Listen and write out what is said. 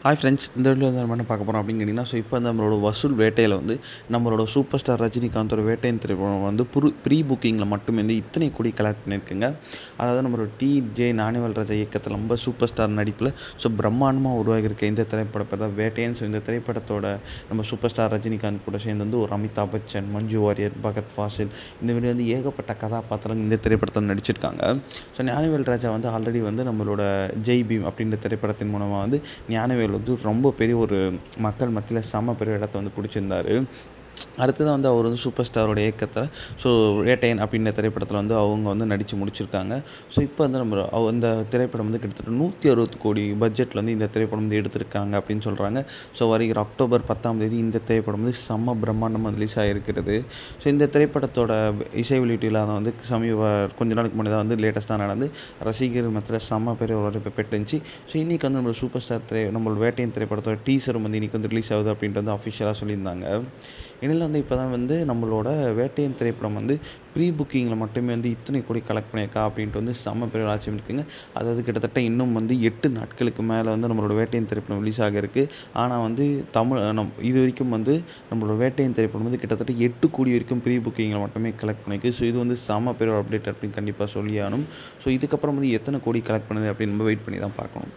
Hi friends, இந்த வீடியோவில் வந்து நம்ம என்ன பார்க்க போகிறோம் அப்படின்னு கேட்டிங்கன்னா, இப்போ வந்து நம்மளோட வசூல் வேட்டையில் வந்து நம்மளோட சூப்பர் ஸ்டார் ரஜினிகாந்தோட வேட்டையின் திரைப்படம் வந்து ப்ரீ புக்கிங்கில் மட்டுமே வந்து இத்தனை கோடி கலெக்ட் பண்ணியிருக்குங்க. அதாவது நம்மளோட டி.ஜே. ஞானவேல் ராஜா இயக்கத்தில் நம்ம சூப்பர் ஸ்டார் நடிப்பில் பிரம்மாண்டமாக உருவாகியிருக்க இந்த திரைப்படம் பேர் தான் வேட்டையன். இந்த திரைப்படத்தோட நம்ம சூப்பர் ஸ்டார் ரஜினிகாந்த் கூட சேர்ந்து வந்து ஒரு அமிதாப் பச்சன், மஞ்சு வாரியர், பகத் ஃபாசில் இந்த மாதிரி வந்து ஏகப்பட்ட கதாபாத்திரம் இந்த திரைப்படத்தில் நடிச்சிருக்காங்க. ஞானவேல் ராஜா வந்து ஆல்ரெடி வந்து நம்மளோட ஜெய் பீம் அப்படின்ற திரைப்படத்தின் மூலமாக வந்து ஞானவேல் வந்து ரொம்ப பெரிய ஒரு மக்கள் மத்தியில் செம பெரிய இடத்த வந்து பிடிச்சிருந்தாரு. அடுத்தது வந்து அவர் வந்து சூப்பர் ஸ்டாரோட இயக்கத்தில் வேட்டையன் அப்படின்ற திரைப்படத்தில் வந்து அவங்க வந்து நடித்து முடிச்சிருக்காங்க. இப்போ வந்து நம்ம இந்த திரைப்படம் வந்து கிட்டத்தட்ட 160 கோடி பட்ஜெட்டில் வந்து இந்த திரைப்படம் வந்து எடுத்திருக்காங்க அப்படின்னு சொல்கிறாங்க. வருகிற அக்டோபர் 10ஆம் தேதி இந்த திரைப்படம் வந்து செம்ம பிரம்மாண்டமாக ரிலீஸ் ஆகிருக்கிறது. இந்த திரைப்படத்தோட இசை வெளியீட்டு விழா வந்து கொஞ்ச நாளுக்கு முன்னாடி தான் வந்து லேட்டஸ்ட்டாக நடந்து ரசிகர்கள் மத்தியில் செம்ம பெரிய ஒரு வரவேற்பை பெற்றுச்சு. இன்றைக்கி வந்து நம்ம சூப்பர் ஸ்டார் நம்மளோட வேட்டையன் திரைப்படத்தோட டீசரும் வந்து இன்றைக்கி வந்து ரிலீஸ் ஆகுது அப்படின்ட்டு வந்து அஃபிஷியலாக சொல்லியிருந்தாங்க. இதில் வந்து இப்போ தான் வந்து நம்மளோட வேட்டையன் திரைப்படம் வந்து ப்ரீ புக்கிங்கில் மட்டுமே வந்து இத்தனை கோடி கலெக்ட் பண்ணியிருக்கா அப்படின்ட்டு வந்து செம்ம பெரிய ஆச்சரியம் இருக்குங்க. அதாவது கிட்டத்தட்ட இன்னும் வந்து 8 நாட்களுக்கு மேலே வந்து நம்மளோட வேட்டையன் திரைப்படம் ரிலீஸ் ஆக இருக்குது. ஆனால் வந்து இது வரைக்கும் வந்து நம்மளோட வேட்டையன் திரைப்படம் வந்து கிட்டத்தட்ட 8 கோடி வரைக்கும் ப்ரீ புக்கிங்கில் மட்டுமே கலெக்ட் பண்ணியிருக்கு. இது வந்து செம்ம பெரிய அப்டேட் அப்படின்னு கண்டிப்பாக சொல்லியாகணும். இதுக்கப்புறம் வந்து எத்தனை கோடி கலெக்ட் பண்ணுது அப்படின்னு நம்ம வெயிட் பண்ணி தான் பார்க்கணும்.